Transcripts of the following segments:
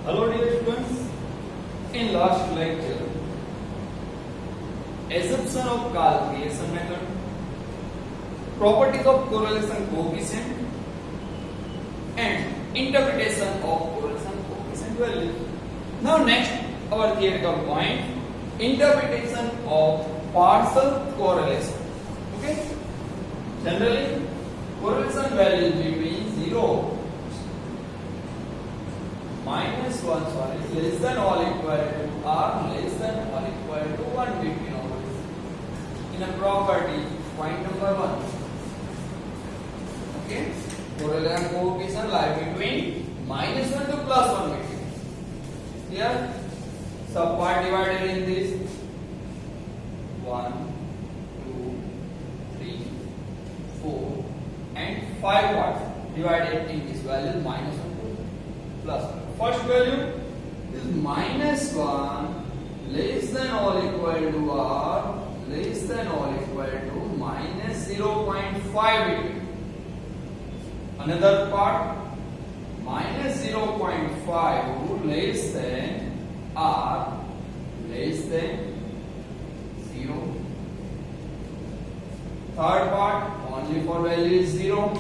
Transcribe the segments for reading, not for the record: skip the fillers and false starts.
Hello dear students, in last lecture, assumption of Karl creation method, properties of correlation coefficient and interpretation of correlation coefficient value. Now next our theoretical point, interpretation of partial correlation. Okay? Generally correlation values between 0 minus 1 sorry less than or equal to or less than or equal to 1 between always in a property point number 1. Okay, correlation coefficient lie between minus 1 to plus 1 between. Here sub part divided in this 1 2 3 4 and 5 parts divided in this value minus 1 to plus 1. First value is minus 1 less than or equal to or less than or equal to minus 0.5 between. Another part minus 0.5 less than or less than 0. Third part only for value is 0.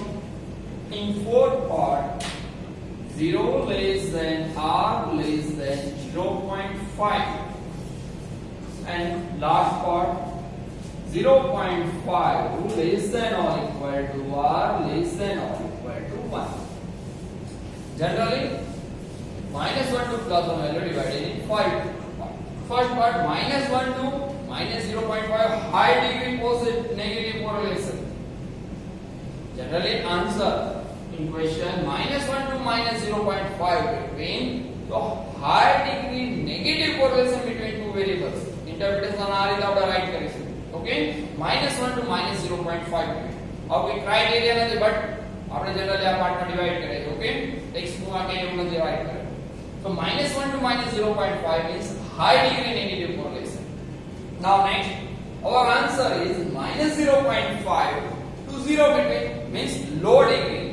In fourth part 0 less than or less than 0.5 and last part 0.5 less than or equal to or less than or equal to 1. Generally minus 1 to plus 1 value divided in 5 parts. First part minus 1 to minus 0.5 high degree positive negative correlation. Generally answer in question minus 1 to minus 0.5 between the high degree negative correlation between two variables. Interpretation આ રીતે આપણે right કરીશું. Okay minus 1 to minus 0.5 between. હવે કોઈ criteria નથી but આપણે generally આ પાર્ટમાં divide કરે છે. ઓકે ટેક્સ્ટ બુકમાં કે એવું નથી ડિવાઇડ કરે. So minus 1 to minus 0.5 means high degree negative correlation. Now next our answer is minus 0.5 to 0 between means low degree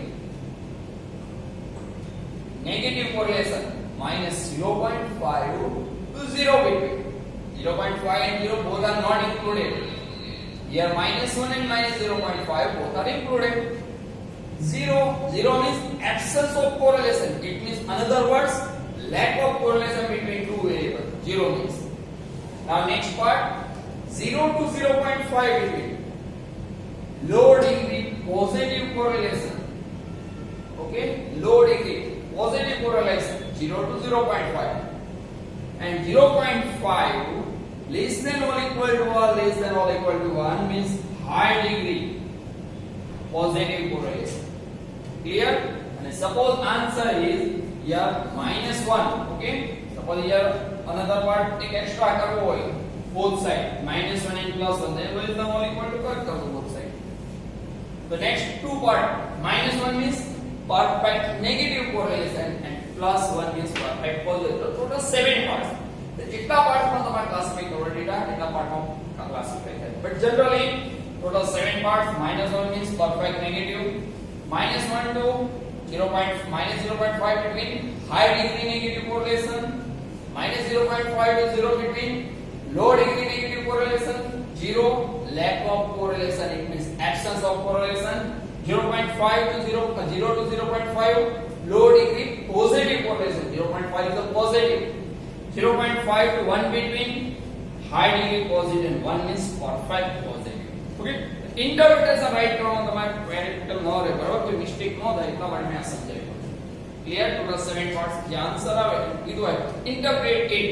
negative correlation minus 0.5 to 0 between. 0.5 and 0 both are not included. Here minus 1 and minus 0.5 both are included. 0 means absence of correlation. It means another words lack of correlation between two variables. 0 means. Now next part 0 to 0.5 between. Low degree positive correlation. Okay, low degree positive correlation 0 to 0.5 and 0.5 less than or equal to or less than or equal to 1 means high degree positive correlation. Clear? And suppose answer is here minus 1. Okay, suppose here another part take extra करवो होय both side minus 1 and plus 1 then less than or equal to cut कर दो both side. The next two part minus 1 means perfect negative correlation and plus 1 means perfect positive. So total 7 parts. The जितना part में तुम्हारा classify करो data इतना part में classify है. But generally total 7 parts. Minus 1 means perfect negative. Minus 1 to 0.5 between high degree negative correlation. Minus 0.5 to 0 between low degree negative correlation. 0 lack of correlation. It means absence of correlation. 0.5 to 0 to 0.5 low degree positive correlation. 0.5 is a positive. 0.5 to 1 between high degree positive and 1 means perfect positive. Okay, interpretation right करवाना तुम्हारे very critical ना रहे बराबर कोई mistake ना हो इतना बारे में आप समझेगा. Clear? Total 7 parts. जो आंसर आवे इधर है interpret it.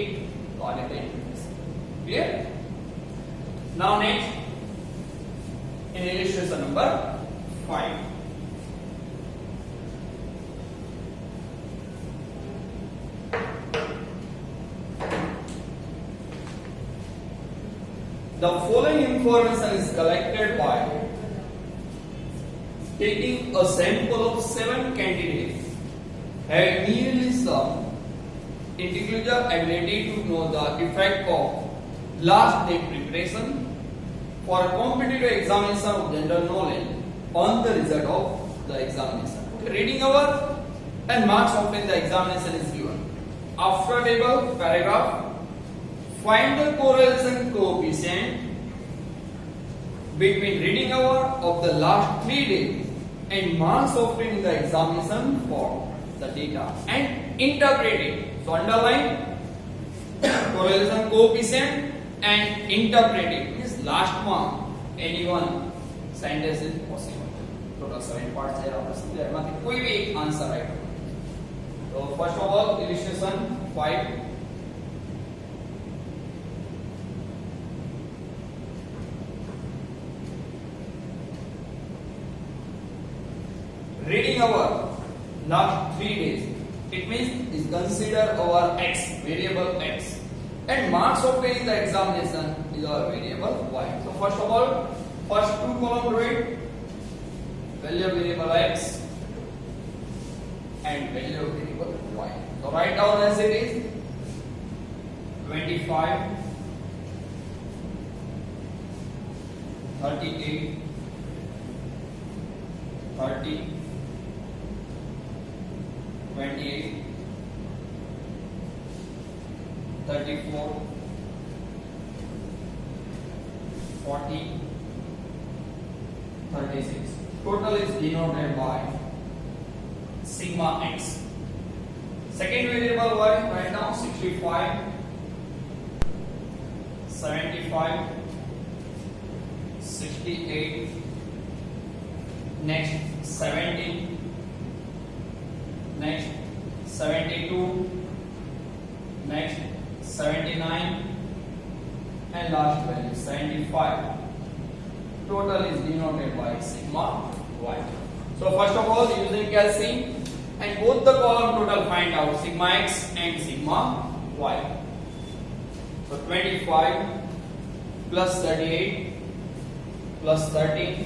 तो आने के interpretation. Clear? Now next in illustration number 5. The following information is collected by taking a sample of 7 candidates having nearly some individual ability to know the effect of last day preparation for a competitive examination of general knowledge on the result of the examination. Okay, reading hour and marks obtained the examination is given. after table paragraph, find the correlation coefficient between reading hour of the last 3 days and marks obtained in the examination for the data and interpret it. So underline correlation coefficient and interpret it. Means last mark any one sentence is possible. Total 7 parts है और इसमें मतलब कोई भी एक answer right. So first of all illustration 5. Reading our last 3 days, it means is consider our x variable x and marks obtained in the examination is our variable y. So first of all, first two column read value of variable x and value of variable y. So write down as it is 25, 38, 30, 28, 34, 40, 36. Total is denoted by sigma x. Second variable y, right now 65, 75, 68, next 70, next 72, next 79, and last value 75. Total is denoted by sigma y. So first of all, using calcine and both the column total find out sigma x and sigma y. So 25 plus 38 plus 30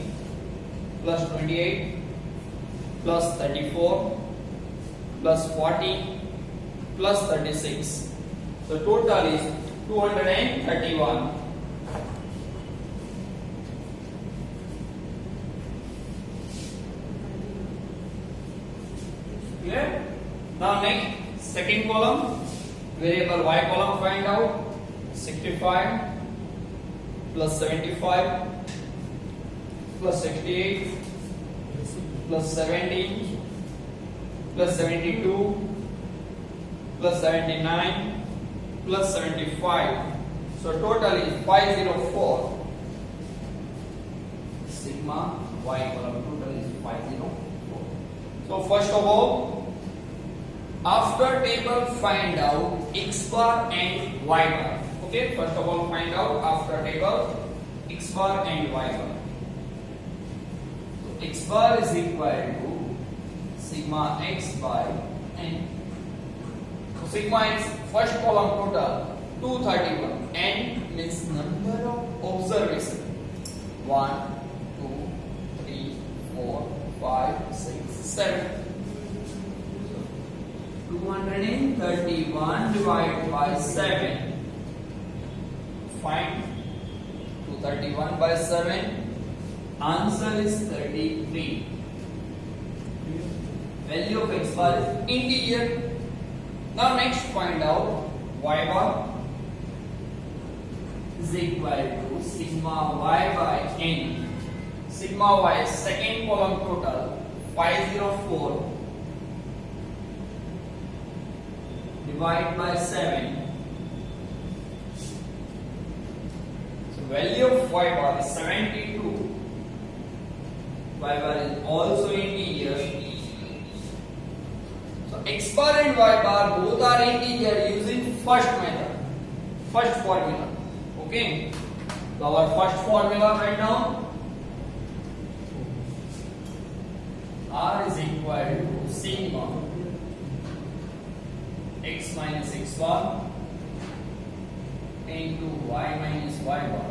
plus 28 plus 34 plus 40 plus 36. So total is 231. Clear? Now next second column variable y column find out 65 plus 75 plus 68 plus 70 plus 72 plus 79 plus 75. So total is 504. Sigma y column total is 504. So first of all, after table find out x bar and y bar. Okay, first of all find out after table x bar and y bar. So x bar is equal to sigma x by n. So sigma x first column total 231. N means number of observation. 1, 2, 3, 4, 5, 6, 7. So 231 divided by 7. Find 231 by 7. Answer is 33. Value of x bar is integer. Now next find out y bar is equal to sigma y by n. Sigma y second column total 504 divide by 7. So value of y bar is 72. Y bar is also integer. So x bar and y bar both are integer using first method, first formula. Okay. So our first formula right now R is equal to sigma x minus x bar into y minus y bar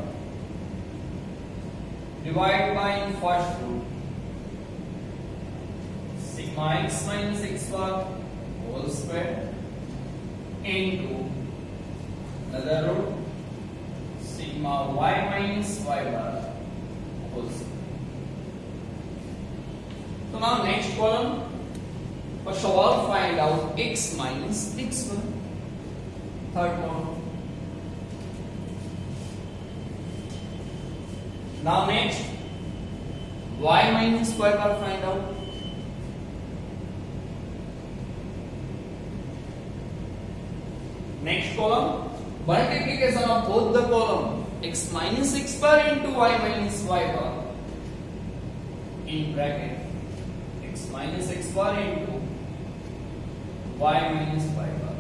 divide by first root sigma x minus x bar whole square into another root sigma y minus y bar whole square. So now next column, first of all find out x minus x1. third column. Now next, y minus y bar find out. Next column, multiplication of both the column x minus x bar into y minus y bar in bracket x minus x bar into y minus y bar.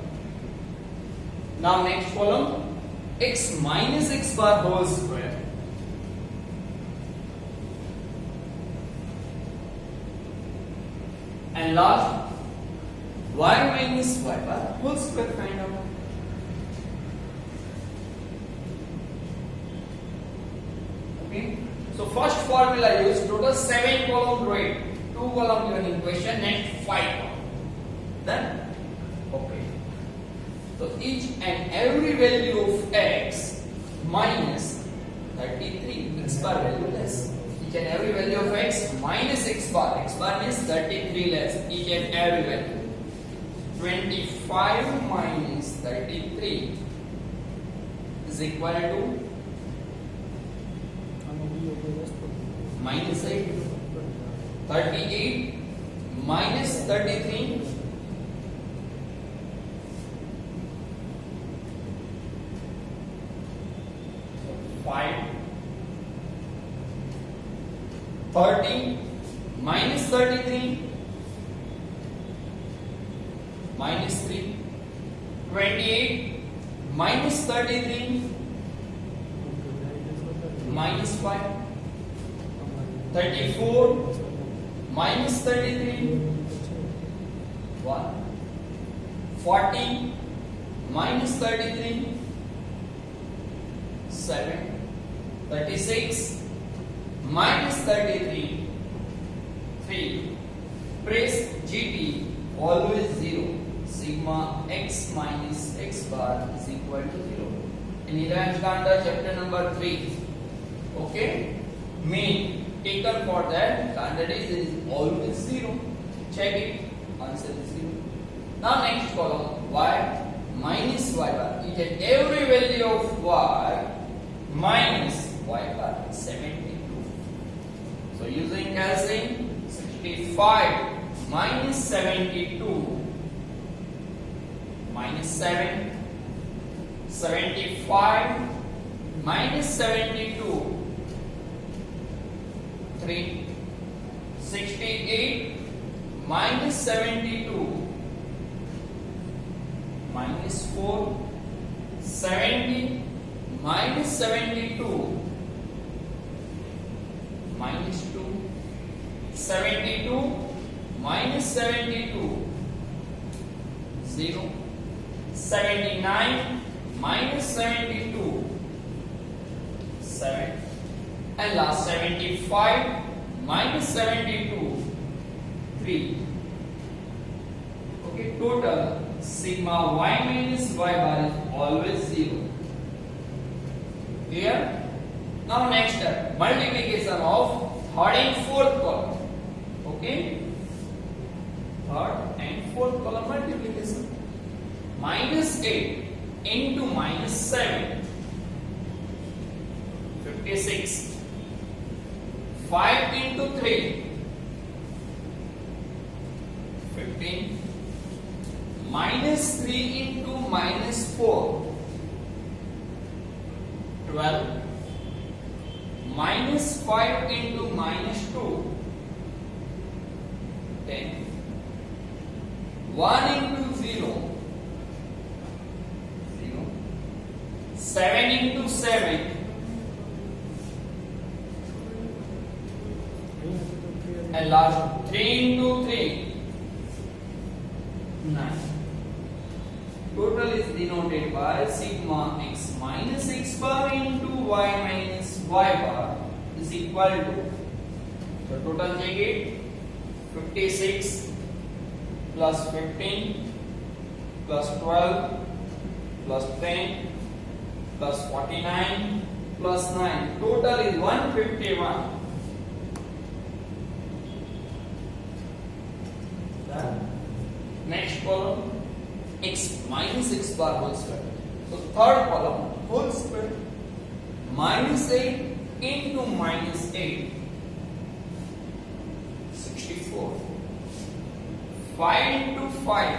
Now next column, x minus x bar whole square. And last, y minus y bar whole square find out. Okay. So first formula use total 7 column draw it. 2 column given in question and 5 column. Then okay. So each and every value of x minus 33 x bar value less. Each and every value of x minus x bar means 33 less each and every value. 25 minus 33 is equal to minus 8. 38 minus 33 5. 30 minus 33 minus 3. 28 minus 33 minus 5. 34 minus 33 1. 40 minus 33 7. 36 minus 33 3. Press GT always 0. Sigma x minus x bar is equal to 0. In Reliance Ganda chapter number 3. Okay. Mean taken for that standard is always 0. Check it. Answer is 0. Now next column, y minus y bar. Each and every value of y minus y bar 72. So using calculating 65 minus 72 minus 7. 75 minus 72 3. 68 minus 72 minus 4. 70 minus 72 minus 2. 72 minus 72 0. 79 minus 72 7. And last 75 minus 72 3. Okay, total sigma y minus y bar is always 0. Clear? Now next step, multiplication of third and fourth column. Okay, third and fourth column multiplication. Minus 8 into minus 7 56. 5 into 3 15. Minus 3 into minus 4 12. Minus 5 into minus 2 10. 1 into 0 0. 7 into 7 and last 3 into 3 9. Total is denoted by sigma x minus x bar into y minus y bar is equal to, the total check it, 56 plus 15 plus 12 plus 10 plus 49 plus 9. Total is 151. Next column, x minus x bar whole square. So third column whole square, minus 8 into minus 8, 64. 5 into 5,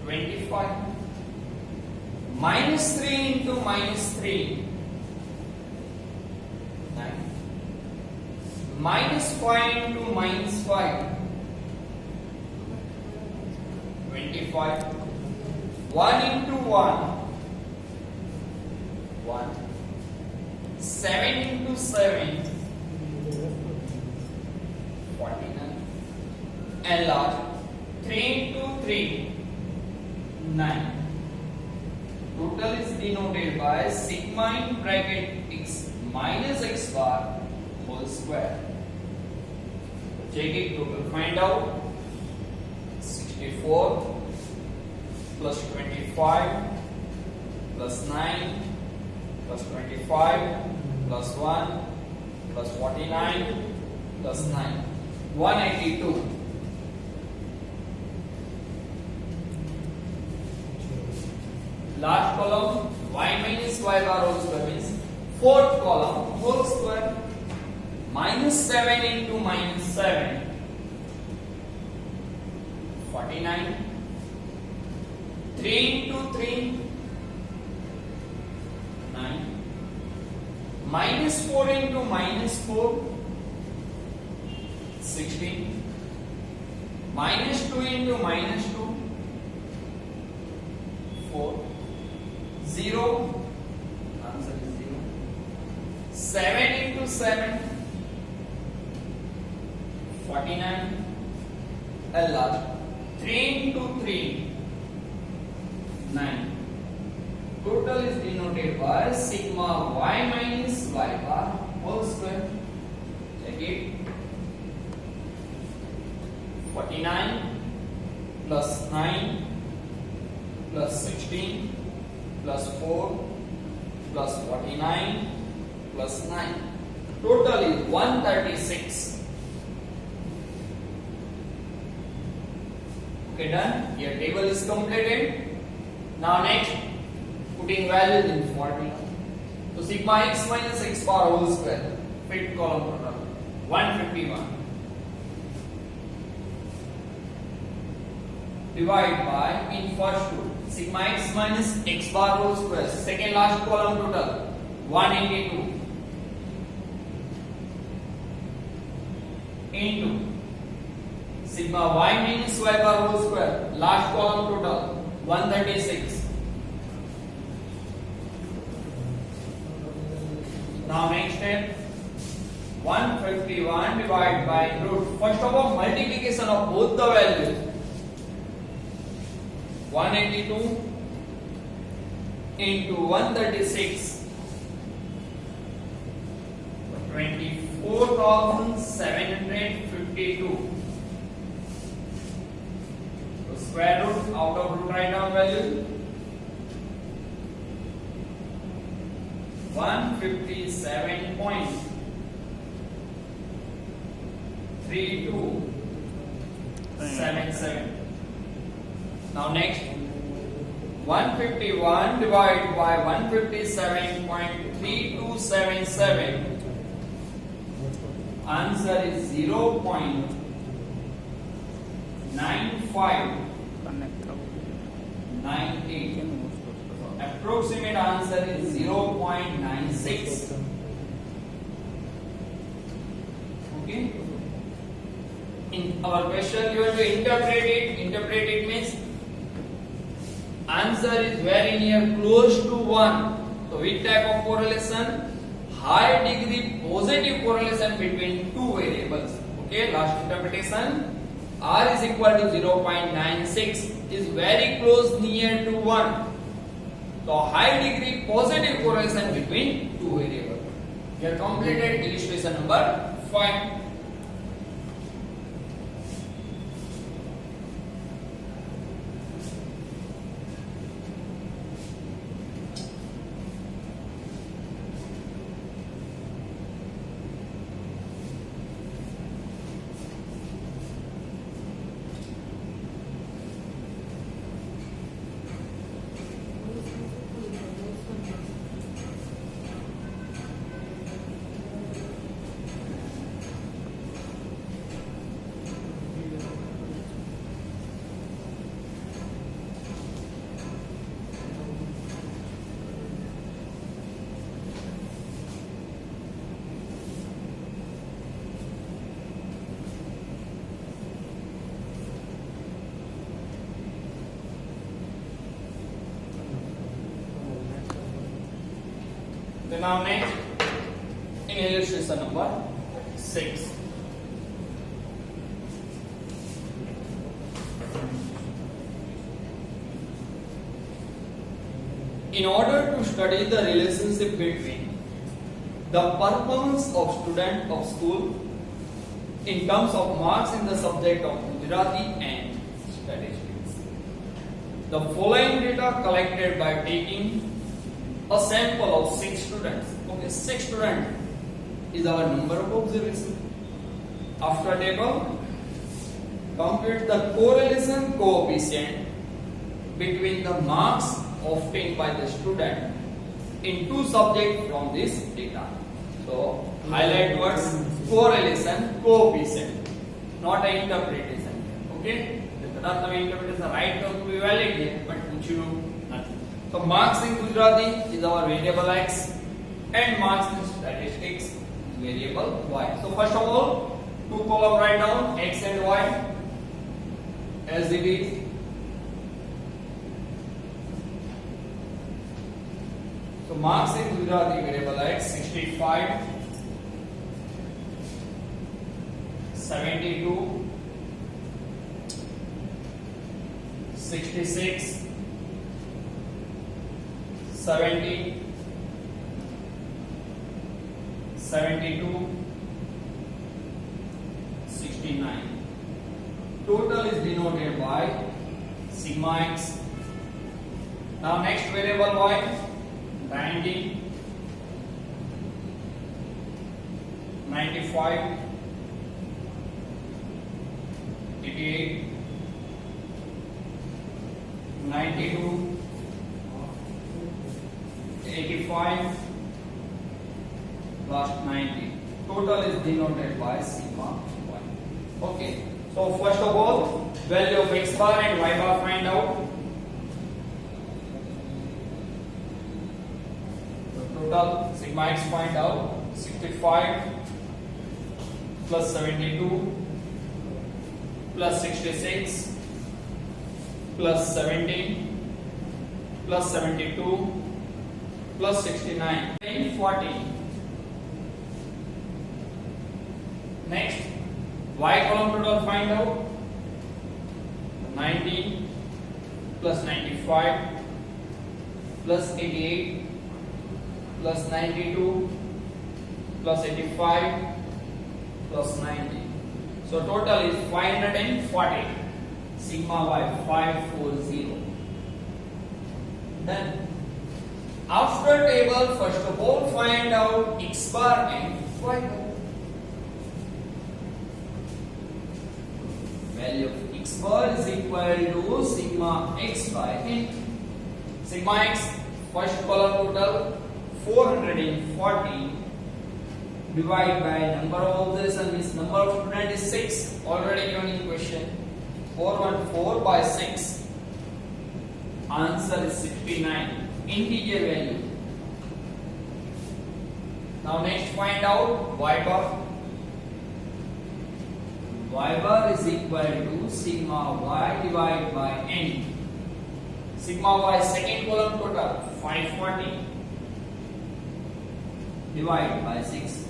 25. Minus 3 into minus 3, 9. Minus 5 into minus 5, 25. 1 into 1, 1. 7 into 7, 49. Enlarge. 3 into 3, 9. Total is denoted by sigma in bracket x minus x bar whole square. Check it, total find out. 64 plus 25 plus 9 plus 25 plus 1 plus 49 plus 9, 182. Last column y minus y bar whole square means fourth column whole square, minus 7 into minus 7, 49. 3 into 3, 9. Minus 4 into minus 4, 16. Minus 2 into minus 2, 4. 0. Answer is 0. 7 into 7, 49. LR. 3 into 3, 9. Total is denoted by sigma y minus y bar whole square. Check it. 49 plus 9 plus 16 plus 4 plus 49 plus 9. Total is 136. Okay, done. Your table is completed. Now next, putting values in formula. So sigma x minus x bar whole square, fifth column total, 151. Divide by, in first two, sigma x minus x bar whole square, second last column total, 182. Into sigma y minus y bar whole square, last column total, 136. Now next step, 151 divided by root. First of all, multiplication of both the values. 182 into 136, 24,752. So square root, out of root write down value 157.3277. Now next, 151 divided by 157.3277. Answer is 0.9598. Approximate answer is 0.96. Okay. In our question, you have to interpret it. Interpret it means answer is very near, close to 1. So which type of correlation? High degree positive correlation between two variables. Okay, last interpretation. R is equal to 0.96 is very close, near to 1. So high degree positive correlation between two variables. We have completed illustration number 5. now next in illustration number 6. In order to study the relationship between the performance of student of school in terms of marks in the subject of Gujarati and statistics, the following data collected by taking a sample of 6 students. Okay, 6 students is our number of observation. After table, compute the correlation coefficient between the marks obtained by the student in 2 subjects from this data. So highlight words correlation coefficient, not an interpretation. Okay, कदाच તમે interpretation right તો valid છે but પૂછ્યું નથી. So marks in Gujarati is our variable x and marks in statistics variable y. So first of all, 2 column write down x and y as it is. So marks in Gujarati variable x 65, 72, 66, 70, 72, 69. Total is denoted by sigma x. Now next variable y 90, 95, 88, 92, 85, last 90. Total is denoted by sigma y. Okay, so first of all, value of x bar and y bar find out. Total sigma x find out 65 plus 72 plus 66 plus 70 plus 72 plus 69 and 40. Next, y column total find out 90 plus 95 plus 88 plus 92 plus 85 plus 90. So total is 540. Sigma y 540. Then after table, first of all find out x bar and y bar. Value of x bar is equal to sigma x by n. Sigma x first column total 440 divided by number of observation means number of student is 6 already given in question. 414 by 6, answer is 69, integer value. Now next find out y bar. Y bar is equal to sigma y divided by n. Sigma y second column total 540 divided by 6,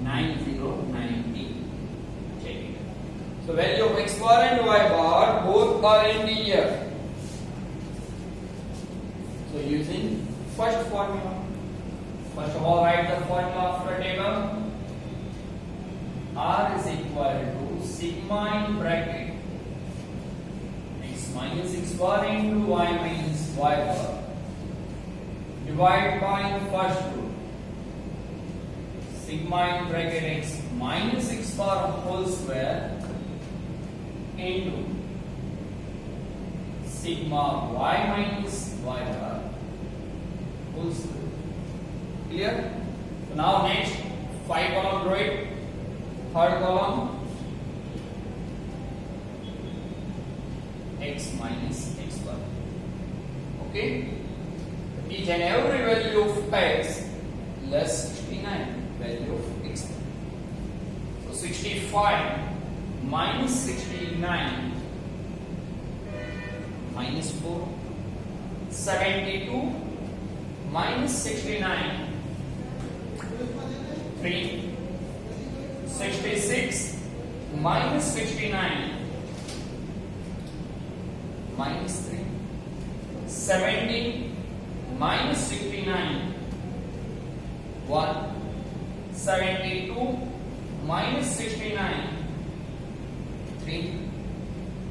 9090. Check it. So value of x bar and y bar both are integer. So using first formula, first of all write the formula after table. R is equal to sigma in bracket x minus x bar into y minus y bar divided by first root sigma in bracket x minus x bar whole square into sigma y minus y bar whole square. Clear? So now next 5 column draw it. Third column x minus x bar. Okay? Each and every value of x less 69 value of x. So 65 minus 69 minus 4, 72 minus 69, 3, 66 minus 69, minus 3, 17 minus 69, 1, 72 minus 69, 3,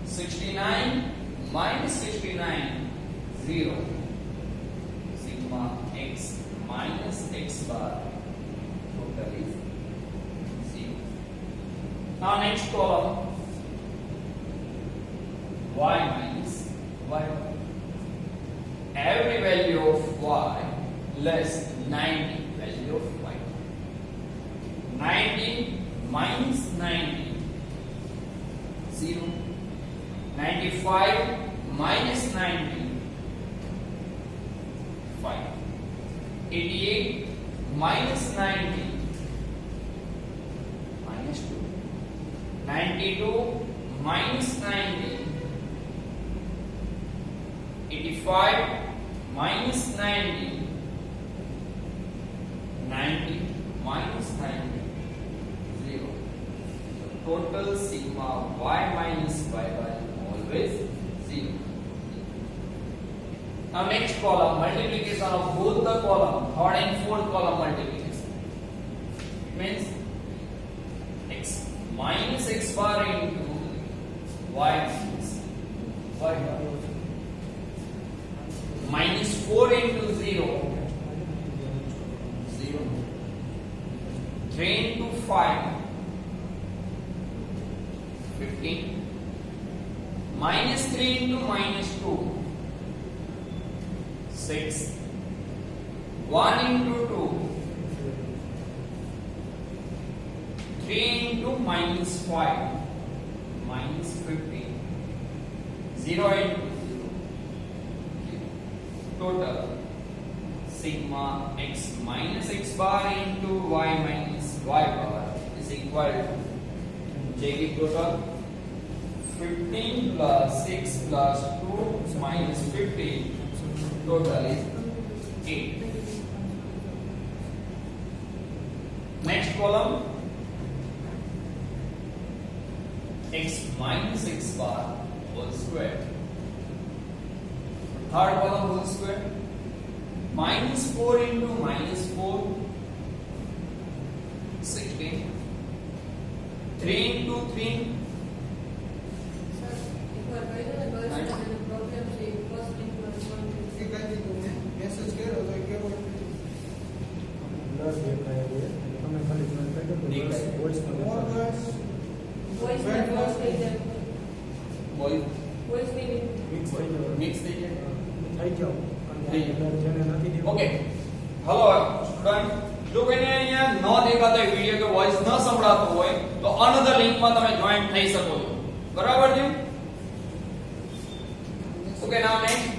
69 minus 69, 0. Sigma x minus x bar total is 0. Now next column, y minus y. Every value of y less 90 value of y. 90 minus 90, 0. 95 minus 90, 5. 88 minus 90, minus 2. 92 minus 90, 85 minus 90, 90 minus 90, 0. Total sigma y minus y bar always 0. Now next column, multiplication of both the column, third and fourth column multiplication. Means x minus x bar into y minus y bar. Minus 4 into 0, 0. 3 into 5, 15. Minus 3 into minus 2, 6. 1 into 2, 3 into minus 5, minus 15. 0 into 0. Total sigma x minus x bar into y minus y bar is equal to JD total 15 plus 6 plus 2 minus 15. Total is 8. Next column, x minus x bar whole square. Third column whole square. Minus 4 into minus 4, 16. 3 into 3, mix થઈ જાવ okay hello student જો કોઈને અહીંયા ન દેખાતો હોય video કે voice ન સંભળાતો હોય તો અનધર લિંક માં તમે જોઈન થઈ શકો છો બરાબર છે okay now next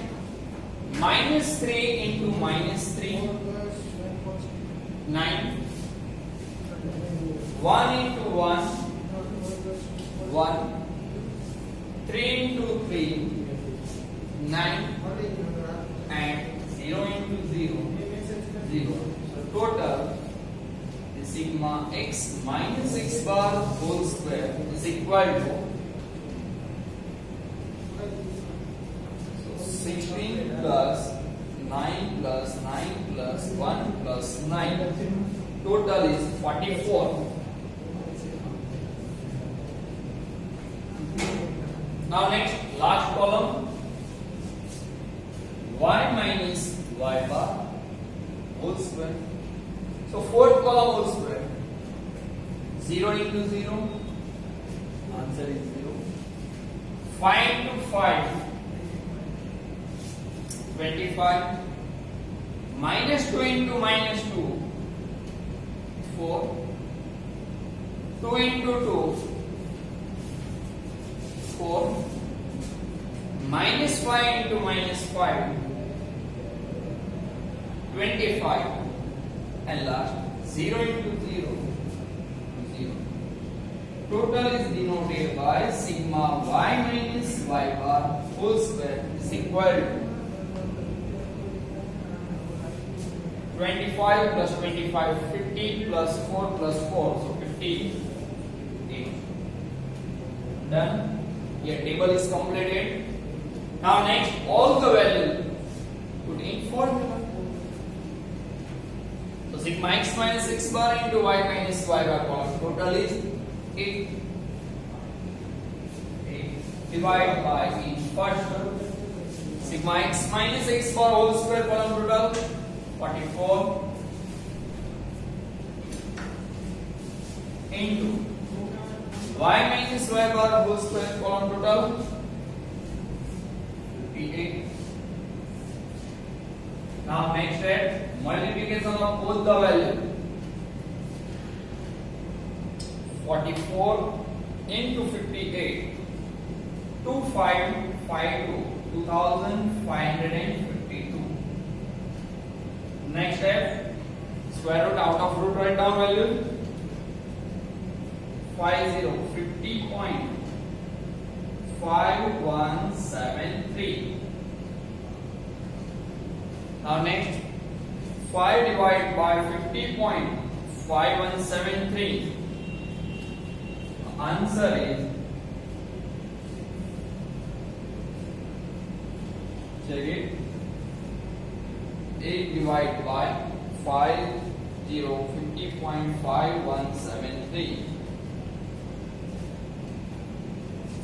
-3 into -3 9 1 into 1 1 3 into 3 9 and 0 into 0 0. So total the sigma x minus x bar whole square is equal to 16 plus 9 plus 9 plus 1 plus 9. Total is 44. Now next last column, y minus y bar whole square. So fourth column whole square. 0 into 0, answer is 0. 5 into 5, 25. Minus 2 into minus 2, 4. 2 into 2, 4. Minus 5 into minus 5, 25. And last 0 into 0, 0. Total is denoted by sigma y minus y bar whole square is equal to 25 plus 25, 50 plus 4 plus 4, so 58. Done. Here table is completed. Now next, all the value put in formula. So sigma x minus x bar into y minus y bar column total is 8. Divide by each first term. Sigma x minus x bar whole square column total 44 into y minus y bar whole square column total 58. Now next step, multiplication of both the value. 44 into 58. 2552. 2552. Next step, square root out of root, write down value. 50 Now next, 5 divided by 50.5173. Answer is, check it, 8 divided by 50.5173.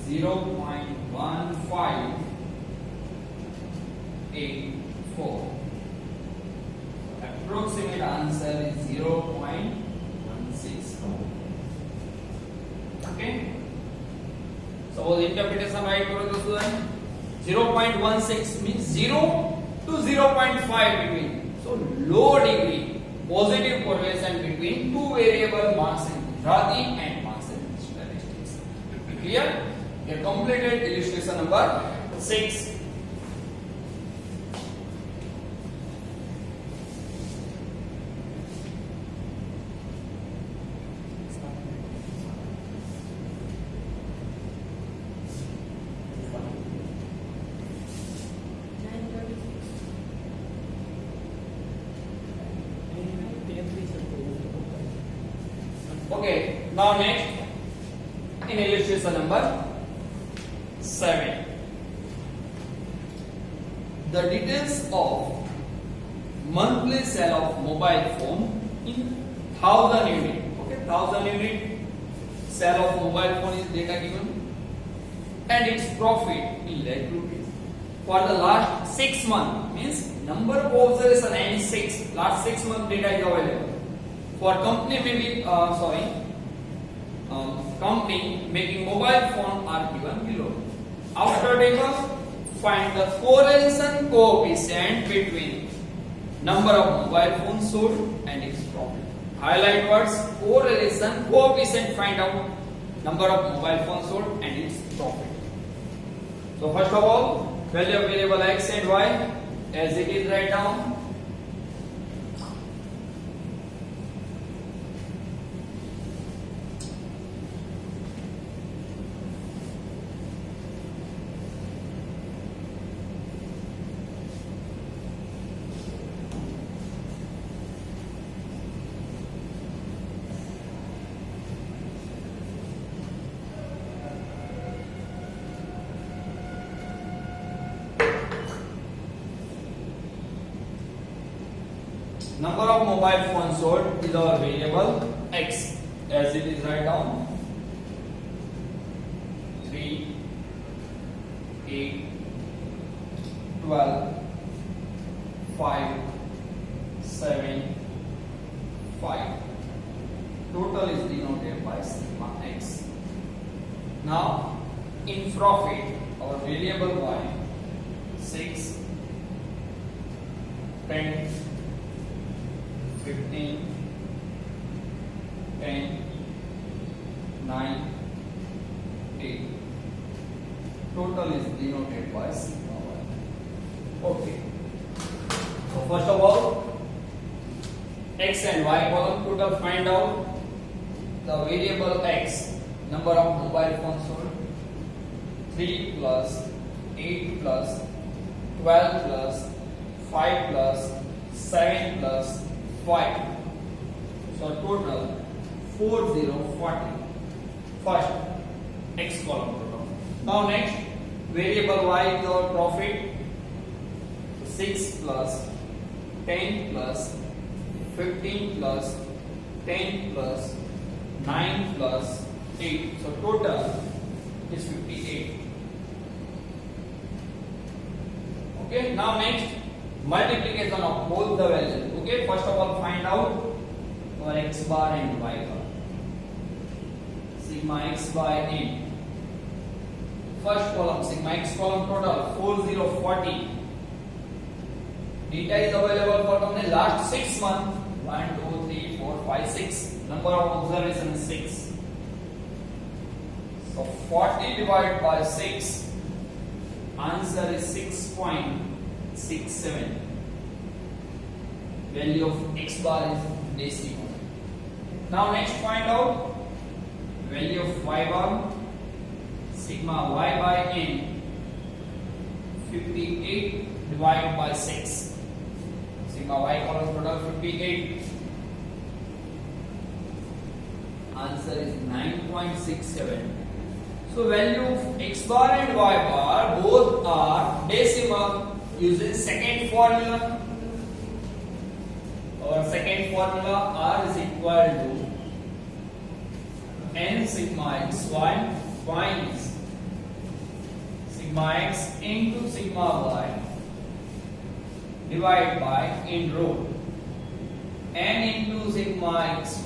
0.1584. Approximate answer is 0.16. Okay. Suppose interpretation right करो तो student 0.16 means 0 to 0.5 between. So low degree positive correlation between two variable marks in Gujarati and marks in statistics. Clear? You completed illustration number 6. Okay, now next in illustration number 7. The details of monthly sale of mobile phone in 1000 unit. Okay, 1000 unit sale of mobile phone is data given, and its profit in lakh rupees for the last 6 months, means number of observation and 6 last 6 month data is available. For company company making mobile phone are given below. After table, find the correlation coefficient between number of mobile phones sold and its profit. Highlight words correlation coefficient, find out number of mobile phones sold and its profit. So first of all, value of variable x and y as it is, write down. Number of mobile phones sold is our variable x as it is, write down. 3, 8, 12, 5, 7, 5. Total is denoted by sigma x. Now in profit, our variable y 6, 10, 15, 10, 9, 8. Total is denoted by sigma y. Okay. So first of all, x and y column total, find out the variable x, number of mobile phones sold. 3 plus 8 plus 12 plus 5 plus 7 plus 5. So total 4040. First, X column total. Now next, variable Y is our profit. 6 plus 10 plus 15 plus 10 plus 9 plus 8. So total is 58. Okay, now next, multiplication of both the values. Okay, first of all find out our X bar and Y bar. Sigma X by N. First column, sigma X column total 4040. Data is available for the last 6 months. 1, 2, 3, 4, 5, 6. Number of observations 6. So 40 divided by 6. Answer is 6.67. Value of X bar is decimal. Now next find out value of Y bar. Sigma Y by N. 58 divided by 6. Sigma Y column total 58. Answer is 9.67. So value of X bar and Y bar both are decimal. Using second formula. Our second formula R is equal to N sigma XY minus sigma X into sigma Y divided by in row N into sigma X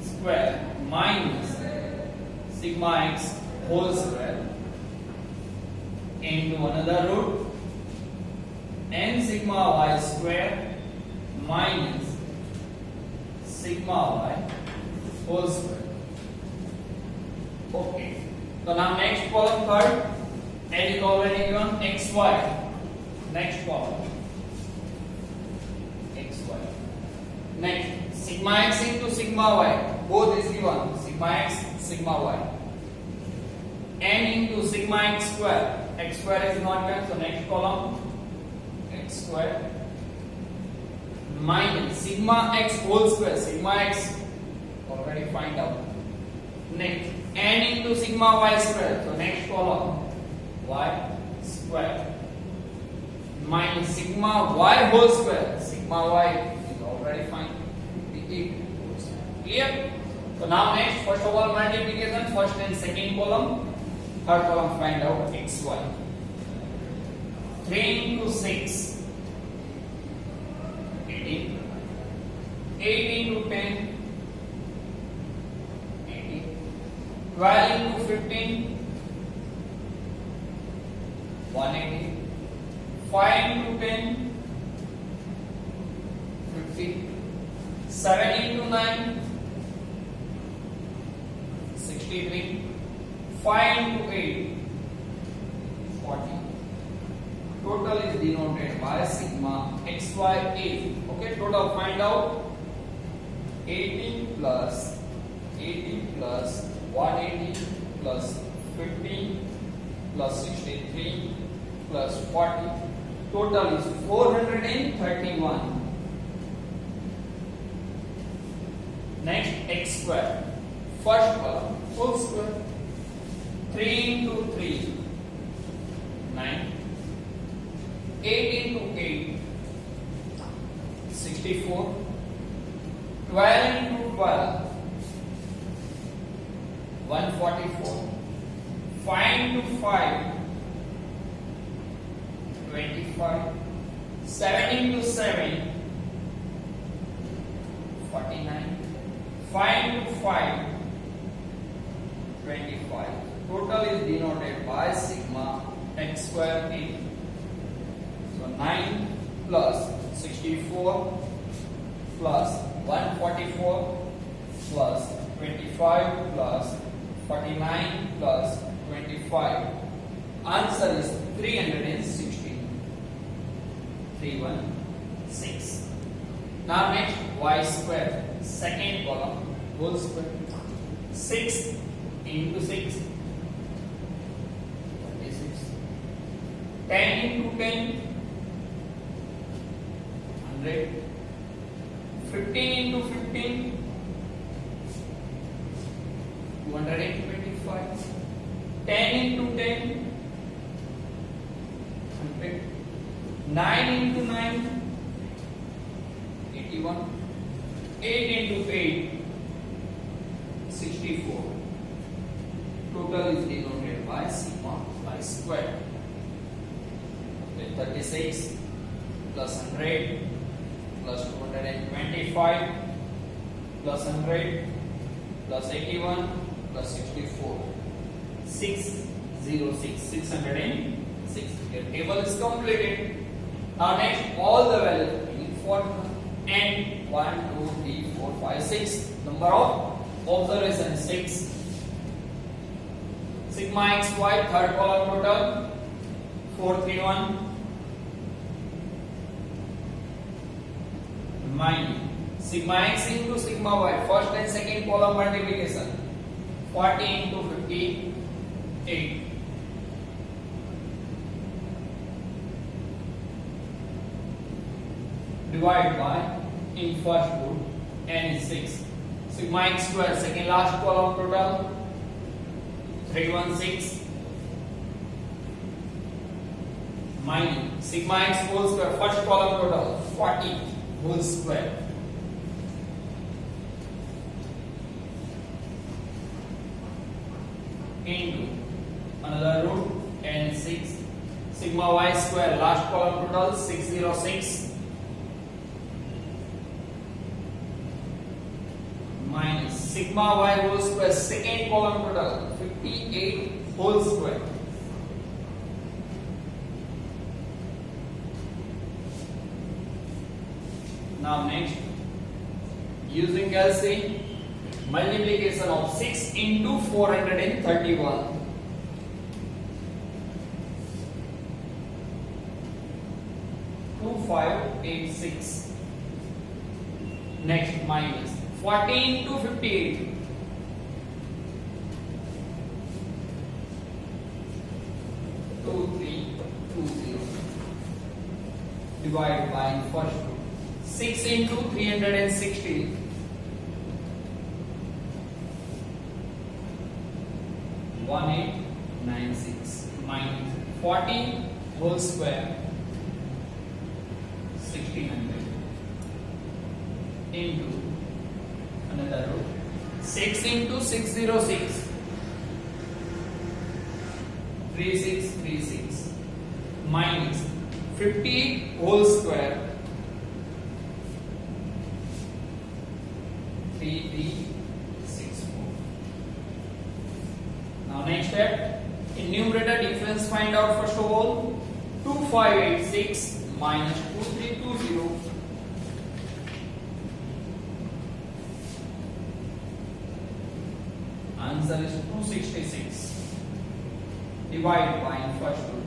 square minus sigma X whole square into another root N sigma Y square minus sigma Y whole square. Okay. So now next column third, N is already given XY. Next column XY. Next sigma X into sigma Y. Both is given sigma X, sigma Y. N into sigma X square. X square is not given, so next column X square minus sigma X whole square. Sigma X already find out. Next N into sigma Y square. So next column Y square minus sigma Y whole square. Sigma Y is already find. Clear? So now next, first of all multiplication, first and second column. Third column find out XY. 3 into 6. 18. 8 into 10. 80. 12 into 15. 180. 5 into 10. 50. 7 into 9. 63. 5 into 8. 40. Total is denoted by sigma XYA. Okay, total find out 80 plus 180 plus 15 plus 63 plus 40. Total is 431. Next, X square. First column, full square. 3 into 3, 9. 8 into 8, 64. 12 into 12, 144. 5 into 5, 25. 7 into 7, 49. 5 into 5, 25. Total is denoted by sigma X square A. So 9 plus 64 plus 144 plus 25 plus 49 plus 25. Answer is 316. 316. Now next, Y square. Second column, whole square. 6 into 6. 26. 10 into 10. 100. 15 into 15, 225. 10 into 10, 100. 9 into 9, 81. 8 into 8, 64. Total is denoted by sigma by square. Then 36 plus 100 plus 225 plus 100 plus 81 plus 64. 606. 606. Your table is completed. Now next all the values for n 1 2 3 4 5 6 number of observations 6. Sigma xy third column total 431 minus sigma x into sigma y first and second column multiplication 40 into 58. Divide by in first root n is 6. Sigma x square second last column total 316 minus sigma x whole square first column total 40 whole square into another root n 6 sigma y square last column total 606 minus sigma y whole square second column total 58 whole square now next using LCM multiplication of 6 into 431 2586 next minus 14 to 58 2320 divided by first root 6 into 360 1896 minus 40 whole square 1600 into another root 6 into 606 3636 minus 50 whole square 3364. Now next step, in numerator difference find out first of all 2586 minus 2320. Answer is 266. Divide by first root.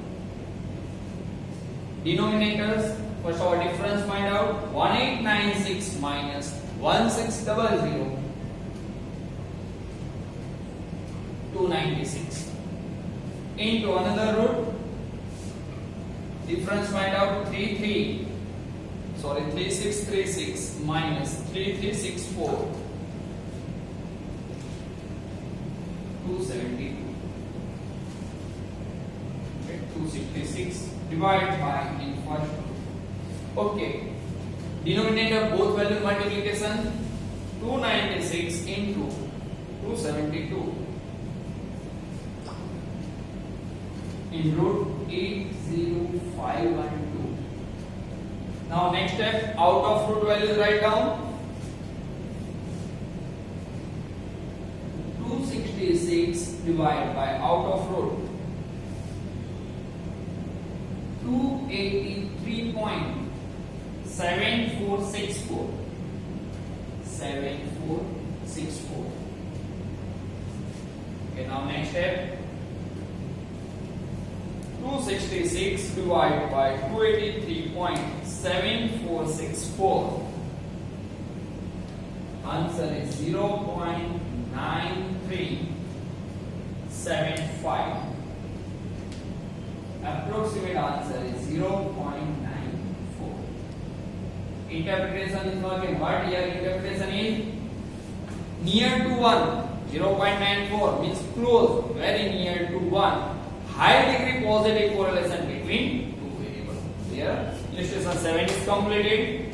Denominators, first our difference find out 1896 minus 1600 296 into another root. Difference find out 3636 minus 3364 272. 266 divided by in first root. Okay, denominator both value multiplication 296 into 272 in root 80512. Now next step, out of root values write down 266 divided by out of root 283.7464 7464. Okay, now next step 266 divided by 283.7464. Answer is 0.9375. Approximate answer is 0.94. interpretation is working, but here interpretation is near to 1, 0.94 means close, very near to 1. High degree positive correlation between two variables. Here illustration 7 is completed.